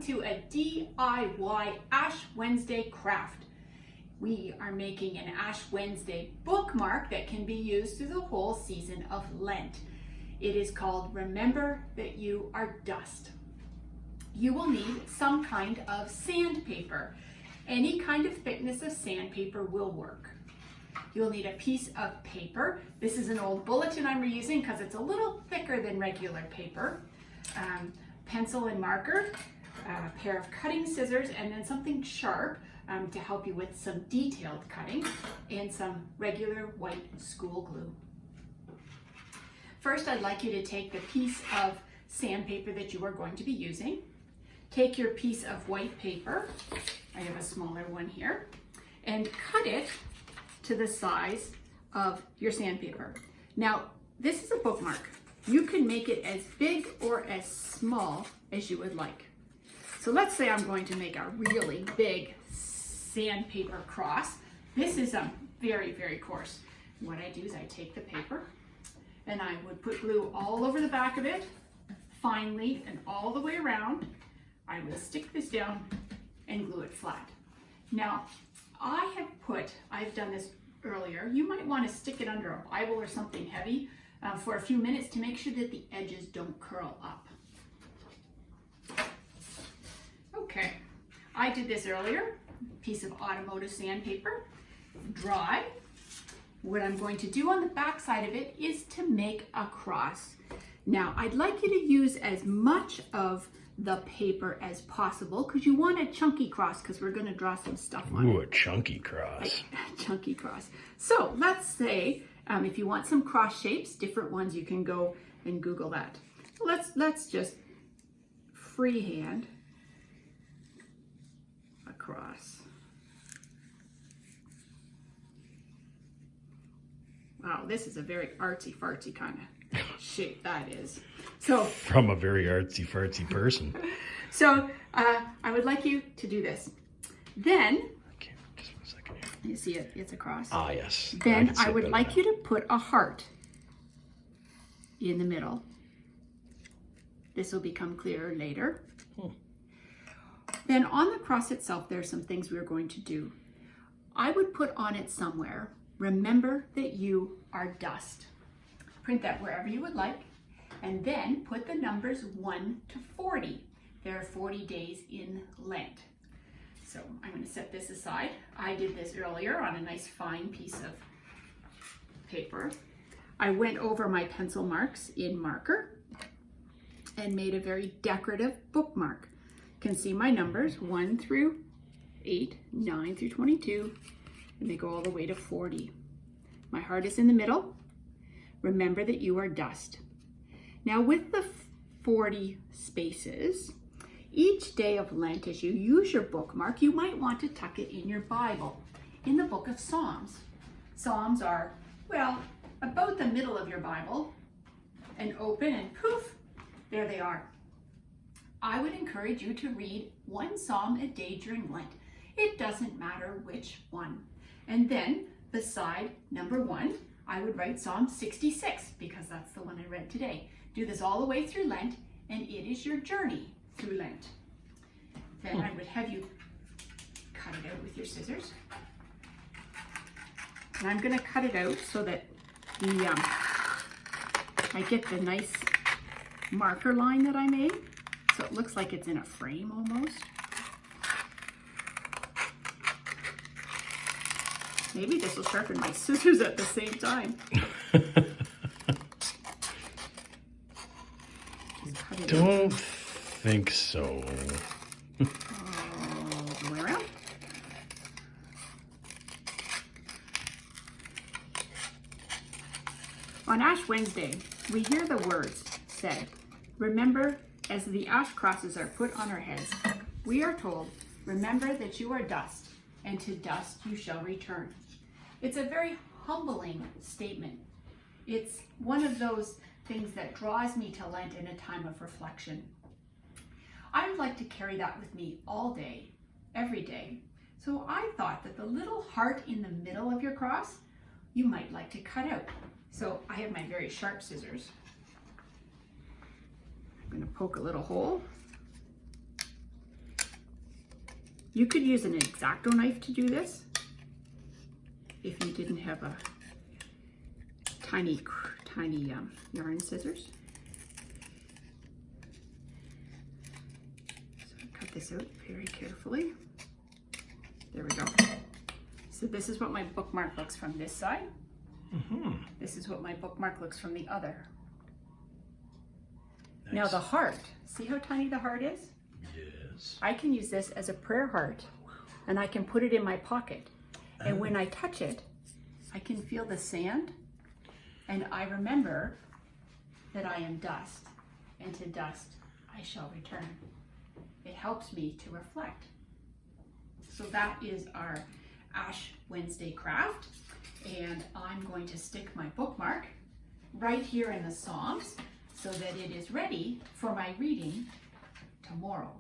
to a DIY Ash Wednesday craft. We are making an Ash Wednesday bookmark that can be used through the whole season of Lent. It is called Remember That You Are Dust. You will need some kind of sandpaper. Any kind of thickness of sandpaper will work. You'll need a piece of paper. This is an old bulletin I'm reusing because it's a little thicker than regular paper. Pencil and marker, a pair of cutting scissors, and then something sharp to help you with some detailed cutting, and some regular white school glue. First, I'd like you to take the piece of sandpaper that you are going to be using. Take your piece of white paper, I have a smaller one here, and cut it to the size of your sandpaper. Now, this is a bookmark. You can make it as big or as small as you would like. So let's say I'm going to make a really big sandpaper cross. This is very, very coarse. What I do is I take the paper and I would put glue all over the back of it, finely and all the way around. I would stick this down and glue it flat. Now, I've done this earlier. You might want to stick it under a Bible or something heavy for a few minutes to make sure that the edges don't curl up. Okay, I did this earlier. Piece of automotive sandpaper, dry. What I'm going to do on the back side of it is to make a cross. Now, I'd like you to use as much of the paper as possible because you want a chunky cross because we're going to draw some stuff on it. Ooh, a chunky cross. A chunky cross. So let's say if you want some cross shapes, different ones, you can go and Google that. Let's just freehand a cross. Wow, this is a very artsy-fartsy kind of shape that is. So from a very artsy-fartsy person. So I would like you to do this. Then, okay, just 1 second here. You see it, it's a cross. Ah, yes. Then I would like you to put a heart in the middle. This will become clearer later. Then on the cross itself, there are some things we're going to do. I would put on it somewhere, remember that you are dust. Print that wherever you would like, and then put the numbers 1 to 40. There are 40 days in Lent. So I'm going to set this aside. I did this earlier on a nice fine piece of paper. I went over my pencil marks in marker and made a very decorative bookmark. You can see my numbers 1 through 8, 9 through 22, and they go all the way to 40. My heart is in the middle. Remember that you are dust. Now with the 40 spaces, each day of Lent, as you use your bookmark, you might want to tuck it in your Bible, in the book of Psalms. Psalms are, well, about the middle of your Bible, and open and poof, there they are. I would encourage you to read one psalm a day during Lent. It doesn't matter which one. And then beside number 1, I would write Psalm 66 because that's the one I read today. Do this all the way through Lent, and it is your journey through Lent. Then I would have you cut it out with your scissors. And I'm going to cut it out so that I get the nice marker line that I made. So it looks like it's in a frame almost. Maybe this will sharpen my scissors at the same time. Don't think so. All the way around. On Ash Wednesday, we hear the words said, remember, as the ash crosses are put on our heads, we are told, remember that you are dust, and to dust you shall return. It's a very humbling statement. It's one of those things that draws me to Lent in a time of reflection. I would like to carry that with me all day, every day. So I thought that the little heart in the middle of your cross, you might like to cut out. So I have my very sharp scissors. I'm going to poke a little hole. You could use an X-Acto knife to do this if you didn't have a tiny yarn scissors. So cut this out very carefully. There we go. So this is what my bookmark looks from this side. This is what my bookmark looks from the other. Nice. Now the heart, see how tiny the heart is? Yes. I can use this as a prayer heart, and I can put it in my pocket. And when I touch it, I can feel the sand, and I remember that I am dust, and to dust I shall return. It helps me to reflect. So that is our Ash Wednesday craft, and I'm going to stick my bookmark right here in the Psalms so that it is ready for my reading tomorrow.